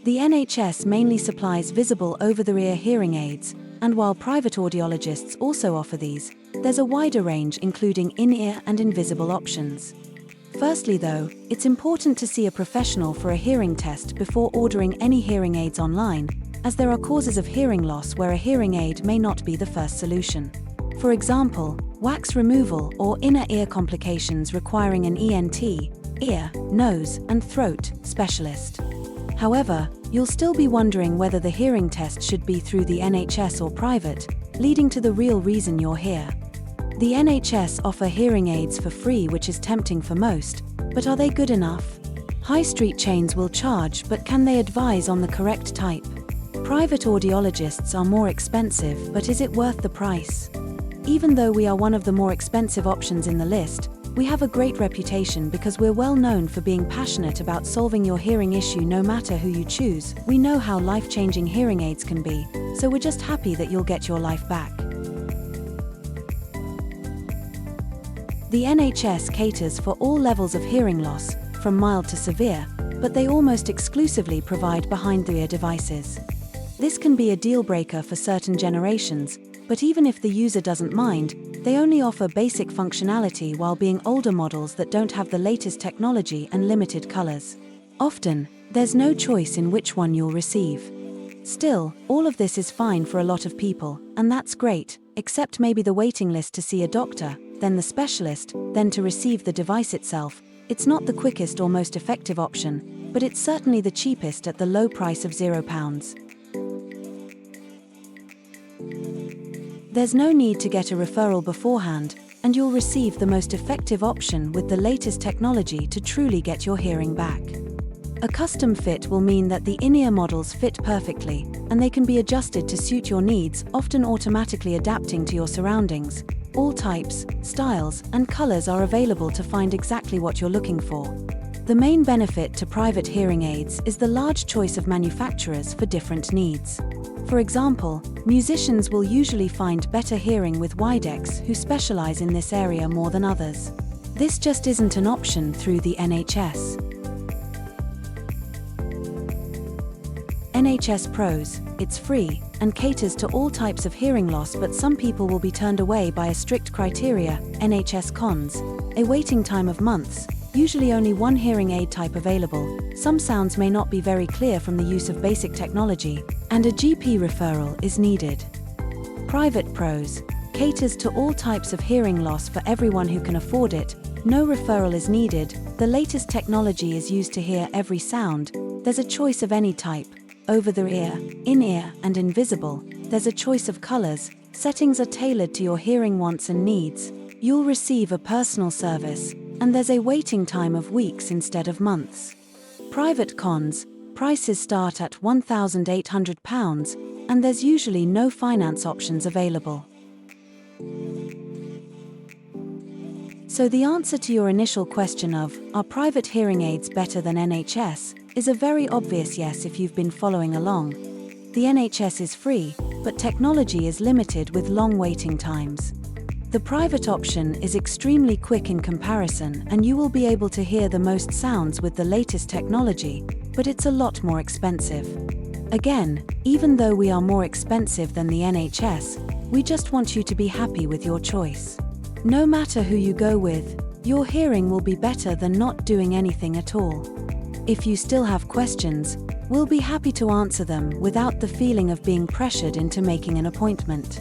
The NHS mainly supplies visible over-the-ear hearing aids, and while private audiologists also offer these, there's a wider range including in-ear and invisible options. Firstly though, it's important to see a professional for a hearing test before ordering any hearing aids online, as there are causes of hearing loss where a hearing aid may not be the first solution. For example, wax removal or inner ear complications requiring an ENT, ear, nose, and throat specialist. However, you'll still be wondering whether the hearing test should be through the NHS or private, leading to the real reason you're here. The NHS offer hearing aids for free, which is tempting for most, but are they good enough? High street chains will charge, but can they advise on the correct type? Private audiologists are more expensive, but is it worth the price? Even though we are one of the more expensive options in the list, we have a great reputation because we're well known for being passionate about solving your hearing issue no matter who you choose. We know how life-changing hearing aids can be, so we're just happy that you'll get your life back. The NHS caters for all levels of hearing loss, from mild to severe, but they almost exclusively provide behind-the-ear devices. This can be a deal-breaker for certain generations, but even if the user doesn't mind, they only offer basic functionality while being older models that don't have the latest technology and limited colors. Often, there's no choice in which one you'll receive. Still, all of this is fine for a lot of people, and that's great, except maybe the waiting list to see a doctor, then the specialist, then to receive the device itself. It's not the quickest or most effective option, but it's certainly the cheapest at the low price of £0. There's no need to get a referral beforehand, and you'll receive the most effective option with the latest technology to truly get your hearing back. A custom fit will mean that the in-ear models fit perfectly, and they can be adjusted to suit your needs, often automatically adapting to your surroundings. All types, styles, and colors are available to find exactly what you're looking for. The main benefit to private hearing aids is the large choice of manufacturers for different needs. For example, musicians will usually find better hearing with Widex, who specialize in this area more than others. This just isn't an option through the NHS. NHS Pros, it's free, and caters to all types of hearing loss, but some people will be turned away by a strict criteria. NHS Cons, a waiting time of months, usually only one hearing aid type available, some sounds may not be very clear from the use of basic technology, and a GP referral is needed. Private Pros, caters to all types of hearing loss for everyone who can afford it, no referral is needed, the latest technology is used to hear every sound, there's a choice of any type, over-the-ear, in-ear, and invisible, there's a choice of colors, settings are tailored to your hearing wants and needs, you'll receive a personal service, and there's a waiting time of weeks instead of months. Private Cons, prices start at £1,800, and there's usually no finance options available. So the answer to your initial question of, are private hearing aids better than NHS, is a very obvious yes if you've been following along. The NHS is free, but technology is limited with long waiting times. The private option is extremely quick in comparison, and you will be able to hear the most sounds with the latest technology, but it's a lot more expensive. Again, even though we are more expensive than the NHS, we just want you to be happy with your choice. No matter who you go with, your hearing will be better than not doing anything at all. If you still have questions, we'll be happy to answer them without the feeling of being pressured into making an appointment.